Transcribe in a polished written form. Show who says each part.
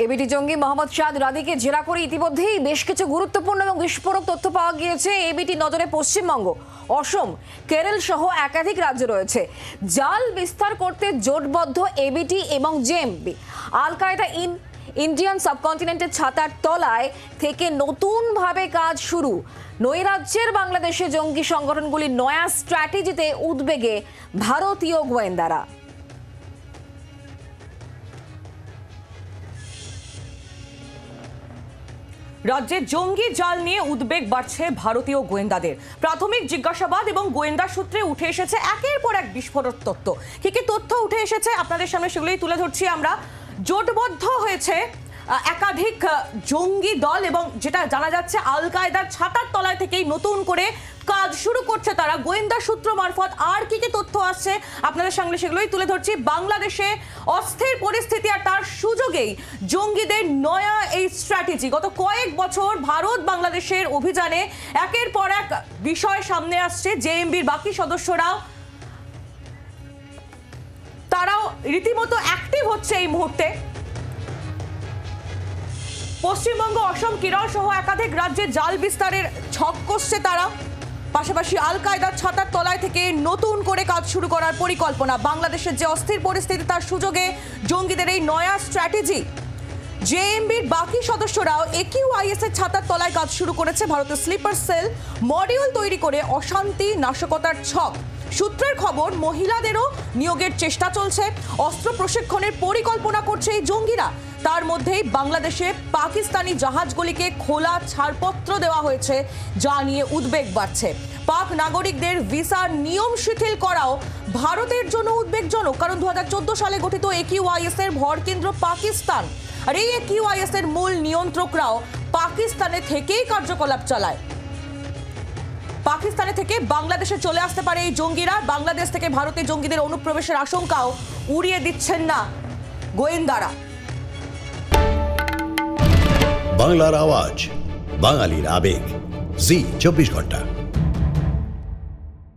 Speaker 1: ABT জঙ্গি মোহাম্মদ শাদ রাদিকে জেরা করে ইতিমধ্যেই বেশ কিছু গুরুত্বপূর্ণ এবং বিস্ফোরক তথ্য পাওয়া গিয়েছে। এবিটি নজরে পশ্চিমবঙ্গ, অসম, কেরল সহ একাধিক রাজ্য রয়েছে। জাল বিস্তার করতে জোটবদ্ধ এবিটি এবং জেএমবি। আল কায়দা ইন্ডিয়ান সাবকন্টিনেন্টের ছাতার তলায় থেকে নতুনভাবে কাজ শুরু। নৈরাজ্যের বাংলাদেশে জঙ্গি সংগঠনগুলির নয়া স্ট্র্যাটেজিতে উদ্বেগে ভারতীয় গোয়েন্দারা।
Speaker 2: রাজ্যে জঙ্গি জাল নিয়ে উদ্বেগ বাড়ছে ভারতীয় গোয়েন্দাদের। প্রাথমিক জিজ্ঞাসাবাদ এবং গোয়েন্দা সূত্রে উঠে এসেছে একের পর এক বিস্ফোরক তথ্য। কি কি তথ্য উঠে এসেছে আপনাদের সামনে সেগুলোই তুলে ধরছি আমরা। জোটবদ্ধ হয়েছে একাধিক জঙ্গি দল এবং যেটা জানা যাচ্ছে আল কায়দার ছাতার তলায় থেকেই নতুন করে কাজ শুরু করছে তারা। গোয়েন্দা সূত্র মারফত আর কি কি তথ্য আসছে আপনাদের সামনে সেগুলোই তুলে ধরছি। বাংলাদেশে অস্থির পরিস্থিতি আর তার সুযোগেই জঙ্গিদের নয়া এই স্ট্র্যাটেজি। গত কয়েক বছর ভারত বাংলাদেশের অভিযানে একের পর এক বিষয় সামনে আসছে। জেএমবির বাকি সদস্যরাও তারাও রীতিমতো অ্যাক্টিভ হচ্ছে এই মুহূর্তে। পশ্চিমবঙ্গ, অসম, কেরল সহ একাধিক রাজ্যে জাল বিস্তারের ছক কষছে তারা। পাশাপাশি আল কায়দার ছাতার তলায় থেকে নতুন করে কাজ শুরু করার পরিকল্পনা। বাংলাদেশের যে অস্থির পরিস্থিতি তার সুযোগে জঙ্গিদের এই নয়া স্ট্র্যাটেজি। জেএমবির বাকি সদস্যরাও একিউআইএস এর ছাতার তলায় কাজ শুরু করেছে। ভারতের স্লিপার সেল মডিউল তৈরি করে অশান্তি নাশকতার ছক। সূত্রের খবর, মহিলাদেরও নিয়োগের চেষ্টা চলছে। অস্ত্র প্রশিক্ষণের পরিকল্পনা করছে এই জঙ্গিরা। তার মধ্যেই বাংলাদেশে পাকিস্তানি জাহাজগুলিকে খোলা ছাড়পত্র দেওয়া হয়েছে, যা নিয়ে উদ্বেগ বাড়ছে। পাক নাগরিকদের ভিসার নিয়ম শিথিল করাও ভারতের জন্য উদ্বেগজনক, কারণ 2014 সালে গঠিত একিউআইএস এর ভরকেন্দ্র পাকিস্তান। আর এই একিউআইএস এর মূল নিয়ন্ত্রকরাও পাকিস্তানে থেকেই কার্যকলাপ চালায়। পাকিস্তানে থেকে বাংলাদেশে চলে আসতে পারে এই জঙ্গিরা। বাংলাদেশ থেকে ভারতে জঙ্গিদের অনুপ্রবেশের আশঙ্কাও উড়িয়ে দিচ্ছেন না গোয়েন্দারা।
Speaker 3: বাংলার আওয়াজ, বাঙালির আবেগ, জি 24 ঘন্টা।